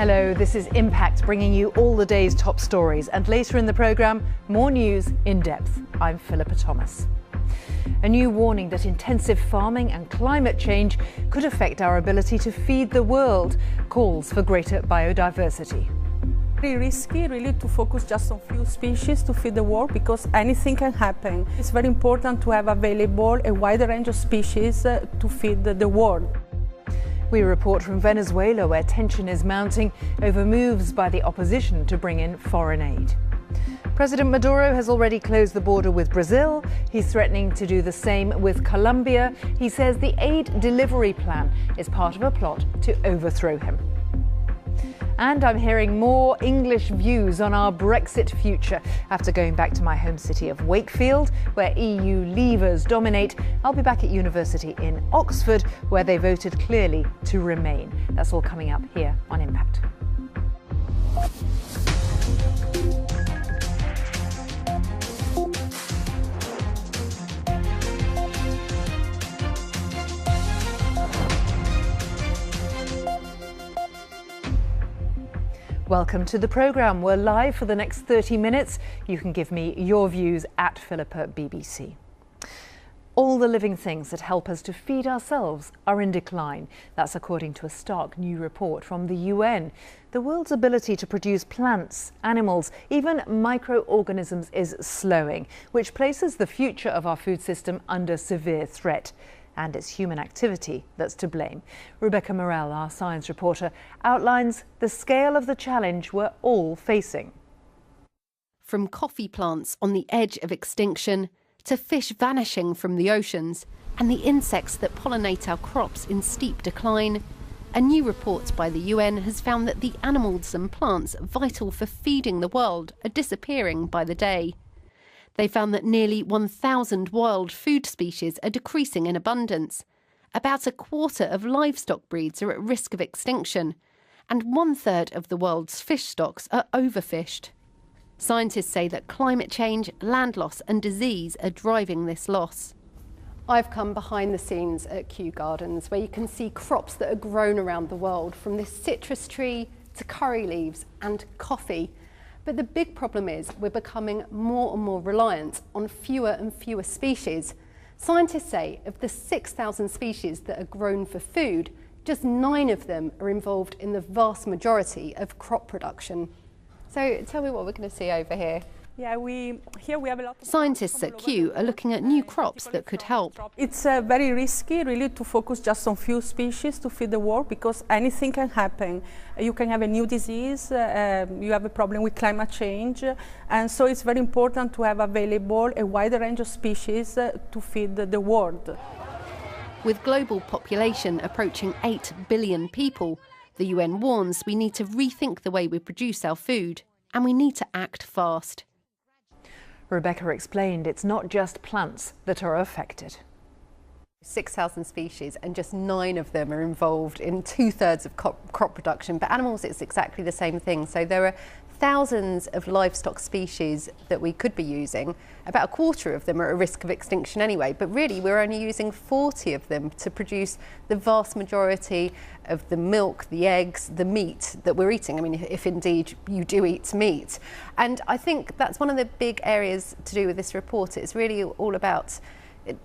Hello, this is Impact, bringing you all the day's top stories. And later in the programme, more news in depth. I'm Philippa Thomas. A new warning that intensive farming and climate change could affect our ability to feed the world. Calls for greater biodiversity. Very risky really to focus just on few species to feed the world, because anything can happen. It's very important to have available a wider range of species to feed the world. We report from Venezuela, where tension is mounting over moves by the opposition to bring in foreign aid. President Maduro has already closed the border with Brazil. He's threatening to do the same with Colombia. He says the aid delivery plan is part of a plot to overthrow him. And I'm hearing more English views on our Brexit future. After going back to my home city of Wakefield, where EU leavers dominate, I'll be back at university in Oxford, where they voted clearly to remain. That's all coming up here on Impact. Welcome to the programme. We're live for the next 30 minutes. You can give me your views at Philippa BBC. All the living things that help us to feed ourselves are in decline. That's according to a stark new report from the UN. The world's ability to produce plants, animals, even microorganisms is slowing, which places the future of our food system under severe threat. And it's human activity that's to blame. Rebecca Morell, our science reporter, outlines the scale of the challenge we're all facing. From coffee plants on the edge of extinction to fish vanishing from the oceans and the insects that pollinate our crops in steep decline, a new report by the UN has found that the animals and plants vital for feeding the world are disappearing by the day. They found that nearly 1,000 wild food species are decreasing in abundance. About a quarter of livestock breeds are at risk of extinction, and 1/3 of the world's fish stocks are overfished. Scientists say that climate change, land loss and disease are driving this loss. I've come behind the scenes at Kew Gardens, where you can see crops that are grown around the world, from this citrus tree to curry leaves and coffee. But the big problem is we're becoming more and more reliant on fewer and fewer species. Scientists say of the 6,000 species that are grown for food, just 9 of them are involved in the vast majority of crop production. So tell me what we're going to see over here. Yeah, here we have a lot of scientists at Kew are looking at new crops that could help. It's very risky really to focus just on few species to feed the world, because anything can happen. You can have a new disease, you have a problem with climate change, and so it's very important to have available a wider range of species to feed the world. With global population approaching 8 billion people, the UN warns we need to rethink the way we produce our food, and we need to act fast. Rebecca explained it's not just plants that are affected. 6,000 species and just 9 of them are involved in 2/3 of crop production. But animals, it's exactly the same thing. So there are thousands of livestock species that we could be using. About a quarter of them are at risk of extinction anyway, but really we're only using 40 of them to produce the vast majority of the milk, the eggs, the meat that we're eating. I mean, if indeed you do eat meat. And I think that's one of the big areas to do with this report. It's really all about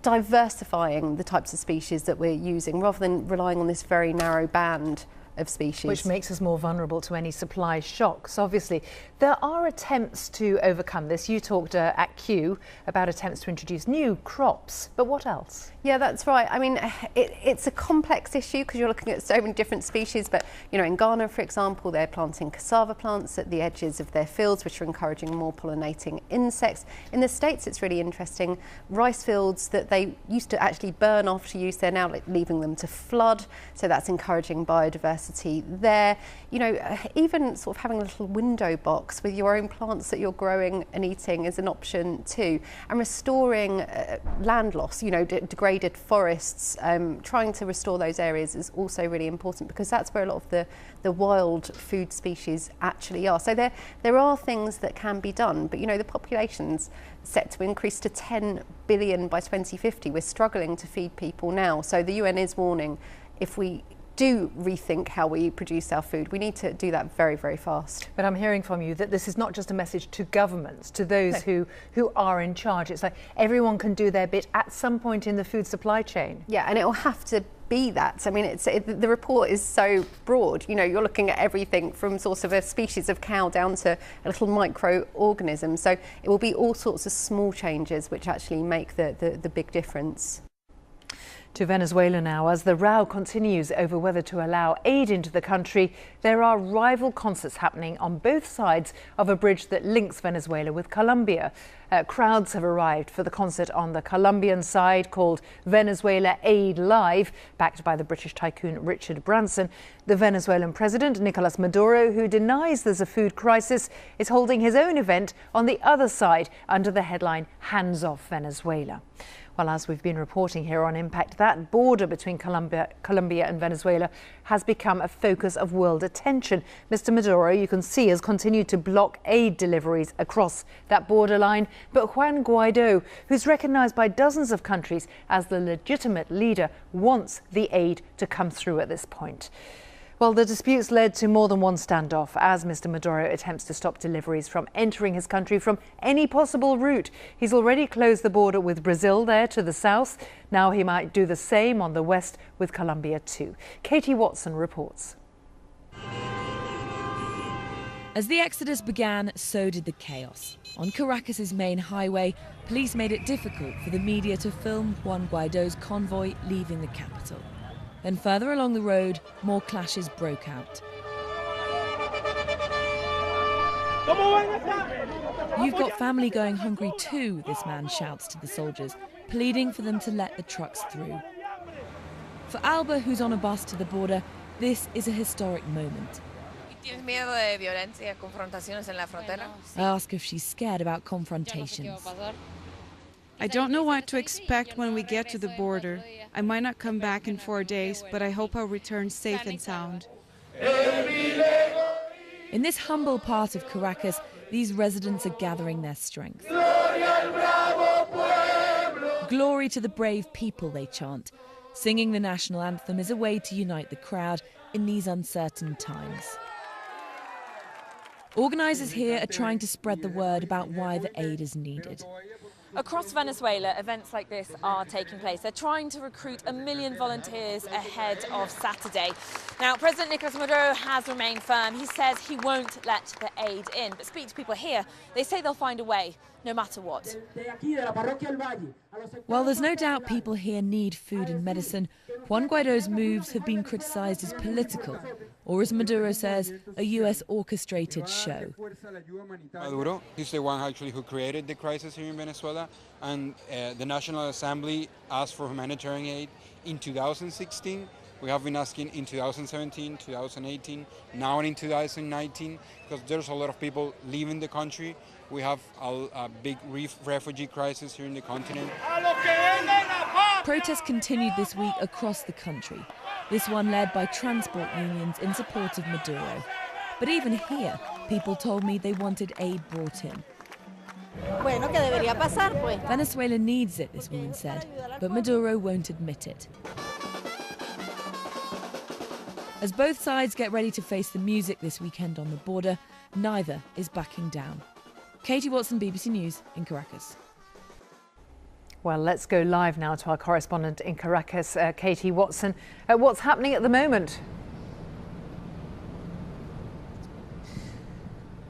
diversifying the types of species that we're using, rather than relying on this very narrow band of species. Which makes us more vulnerable to any supply shocks, obviously. There are attempts to overcome this. You talked at Kew about attempts to introduce new crops, but what else? Yeah, that's right. I mean, it's a complex issue because you're looking at so many different species, but you know, in Ghana, for example, they're planting cassava plants at the edges of their fields, which are encouraging more pollinating insects. In the States, it's really interesting. Rice fields that they used to actually burn off to use, they're now leaving them to flood, so that's encouraging biodiversity there. You know, even sort of having a little window box with your own plants that you're growing and eating is an option too. And restoring land loss, you know, degraded forests, trying to restore those areas is also really important, because that's where a lot of the wild food species actually are. So there are things that can be done, but you know, the population's set to increase to 10 billion by 2050. We're struggling to feed people now. So the UN is warning, if we do rethink how we produce our food. We need to do that very, very fast. But I'm hearing from you that this is not just a message to governments, to those who are in charge. It's like everyone can do their bit at some point in the food supply chain. Yeah, and it will have to be that. I mean, the report is so broad. You know, you're looking at everything from sort of a species of cow down to a little microorganism. So it will be all sorts of small changes which actually make the big difference. To Venezuela now, as the row continues over whether to allow aid into the country, there are rival concerts happening on both sides of a bridge that links Venezuela with Colombia. Crowds have arrived for the concert on the Colombian side called Venezuela Aid Live, backed by the British tycoon Richard Branson. The Venezuelan president, Nicolas Maduro, who denies there's a food crisis, is holding his own event on the other side under the headline Hands Off Venezuela. Well, as we've been reporting here on Impact, that border between Colombia and Venezuela has become a focus of world attention. Mr. Maduro, you can see, has continued to block aid deliveries across that borderline. But Juan Guaido, who's recognised by dozens of countries as the legitimate leader, wants the aid to come through at this point. Well, the disputes led to more than one standoff as Mr. Maduro attempts to stop deliveries from entering his country from any possible route. He's already closed the border with Brazil there to the south. Now he might do the same on the west with Colombia too. Katie Watson reports. As the exodus began, so did the chaos. On Caracas's main highway, police made it difficult for the media to film Juan Guaido's convoy leaving the capital. Then further along the road, more clashes broke out. You've got family going hungry too, this man shouts to the soldiers, pleading for them to let the trucks through. For Alba, who's on a bus to the border, this is a historic moment. I ask if she's scared about confrontations. I don't know what to expect when we get to the border. I might not come back in 4 days, but I hope I'll return safe and sound. In this humble part of Caracas, these residents are gathering their strength. Glory to the brave people, they chant. Singing the national anthem is a way to unite the crowd in these uncertain times. Organisers here are trying to spread the word about why the aid is needed. Across Venezuela, events like this are taking place. They're trying to recruit 1 million volunteers ahead of Saturday. Now, President Nicolas Maduro has remained firm. He says he won't let the aid in. But speak to people here, they say they'll find a way, no matter what. While there's no doubt people here need food and medicine, Juan Guaido's moves have been criticised as political, or as Maduro says, a US orchestrated show. Maduro is the one actually who created the crisis here in Venezuela, and the National Assembly asked for humanitarian aid in 2016. We have been asking in 2017, 2018, now in 2019, because there's a lot of people leaving the country. We have a big refugee crisis here in the continent. Protests continued this week across the country, this one led by transport unions in support of Maduro. But even here, people told me they wanted aid brought in. Venezuela needs it, this woman said, but Maduro won't admit it. As both sides get ready to face the music this weekend on the border, neither is backing down. Katie Watson, BBC News in Caracas. Well, let's go live now to our correspondent in Caracas, Katie Watson. What's happening at the moment?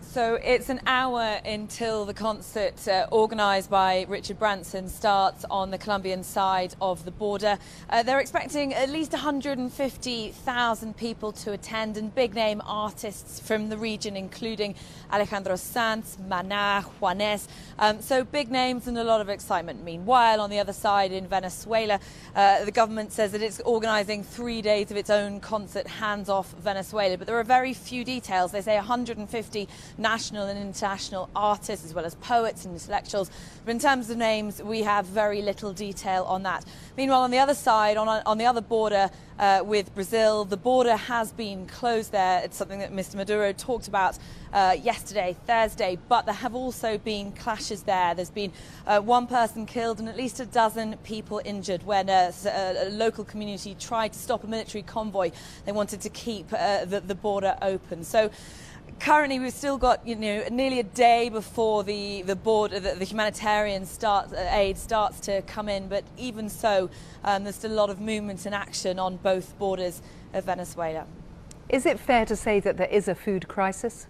So it's an hour until the concert organised by Richard Branson starts on the Colombian side of the border. They're expecting at least 150,000 people to attend, and big-name artists from the region, including Alejandro Sanz, Maná, Juanes. So big names and a lot of excitement. Meanwhile, on the other side in Venezuela, the government says that it's organising 3 days of its own concert, Hands Off Venezuela. But there are very few details. They say 150 national and international artists as well as poets and intellectuals. But in terms of names, we have very little detail on that. Meanwhile, on the other side, on the other border with Brazil, the border has been closed there. It's something that Mr. Maduro talked about yesterday, Thursday, but there have also been clashes there. There's been one person killed and at least a dozen people injured when a local community tried to stop a military convoy. They wanted to keep the border open. So currently we've still got nearly a day before the border, the humanitarian aid starts to come in, but even so there's still a lot of movement and action on both borders of Venezuela. Is it fair to say that there is a food crisis?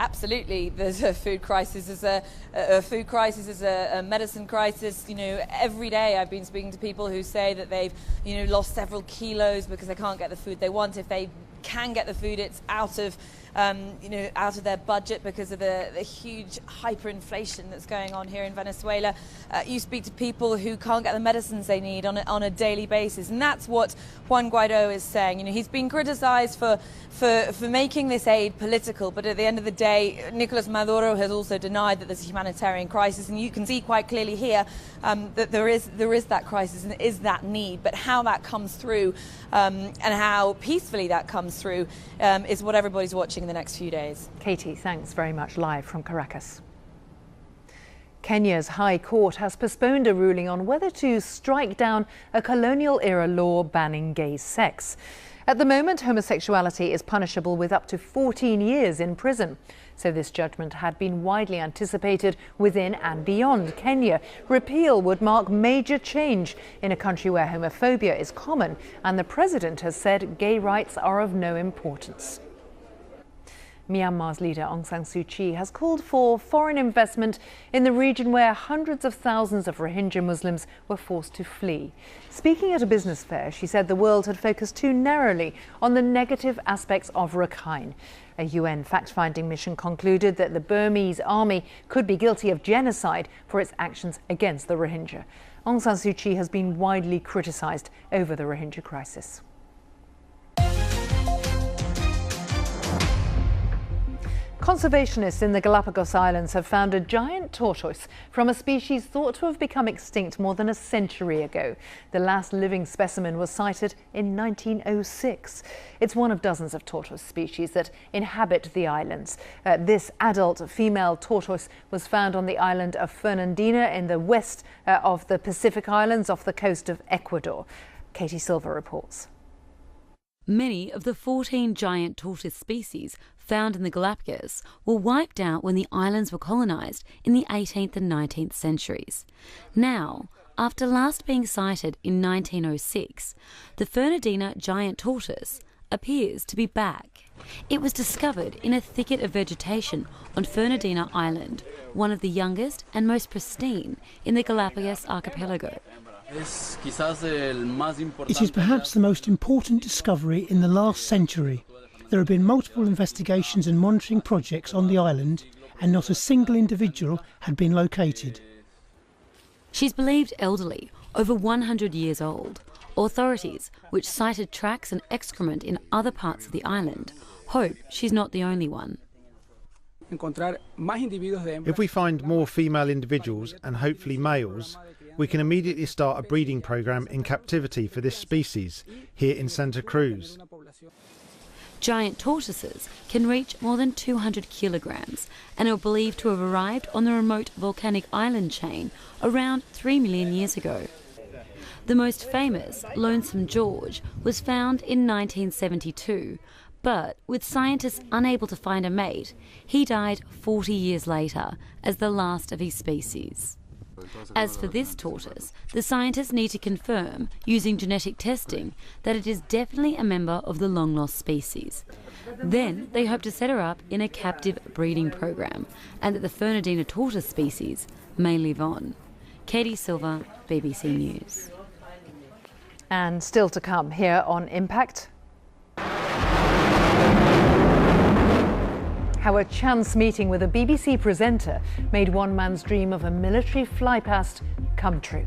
Absolutely, there's a food crisis. There's a food crisis. There's a medicine crisis. Every day I've been speaking to people who say that they've, lost several kilos because they can't get the food they want. If they can get the food, it's out of their budget because of the huge hyperinflation that's going on here in Venezuela. You speak to people who can't get the medicines they need on a daily basis, and that's what Juan Guaidó is saying. He's been criticised for making this aid political, but at the end of the day, Nicolas Maduro has also denied that there's a humanitarian crisis, and you can see quite clearly here that there is that crisis and there is that need. But how that comes through and how peacefully that comes through is what everybody's watching in the next few days. Katie, thanks very much, live from Caracas. Kenya's High Court has postponed a ruling on whether to strike down a colonial-era law banning gay sex. At the moment, homosexuality is punishable with up to 14 years in prison. So this judgment had been widely anticipated within and beyond Kenya. Repeal would mark major change in a country where homophobia is common, and the president has said gay rights are of no importance. Myanmar's leader Aung San Suu Kyi has called for foreign investment in the region where hundreds of thousands of Rohingya Muslims were forced to flee. Speaking at a business fair, she said the world had focused too narrowly on the negative aspects of Rakhine. A UN fact-finding mission concluded that the Burmese army could be guilty of genocide for its actions against the Rohingya. Aung San Suu Kyi has been widely criticised over the Rohingya crisis. Conservationists in the Galapagos Islands have found a giant tortoise from a species thought to have become extinct more than a century ago. The last living specimen was sighted in 1906. It's one of dozens of tortoise species that inhabit the islands. This adult female tortoise was found on the island of Fernandina in the west of the Pacific Islands off the coast of Ecuador. Katie Silver reports. Many of the 14 giant tortoise species found in the Galapagos were wiped out when the islands were colonised in the 18th and 19th centuries. Now, after last being sighted in 1906, the Fernandina giant tortoise appears to be back. It was discovered in a thicket of vegetation on Fernandina Island, one of the youngest and most pristine in the Galapagos archipelago. It is perhaps the most important discovery in the last century. There have been multiple investigations and monitoring projects on the island, and not a single individual had been located. She's believed elderly, over 100 years old. Authorities, which cited tracks and excrement in other parts of the island, hope she's not the only one. If we find more female individuals and hopefully males, we can immediately start a breeding program in captivity for this species here in Santa Cruz. Giant tortoises can reach more than 200 kilograms and are believed to have arrived on the remote volcanic island chain around 3 million years ago. The most famous, Lonesome George, was found in 1972, but with scientists unable to find a mate, he died 40 years later as the last of his species. As for this tortoise, the scientists need to confirm, using genetic testing, that it is definitely a member of the long-lost species. Then they hope to set her up in a captive breeding program, and that the Fernandina tortoise species may live on. Katie Silver, BBC News. And still to come here on Impact. How a chance meeting with a BBC presenter made one man's dream of a military fly past come true.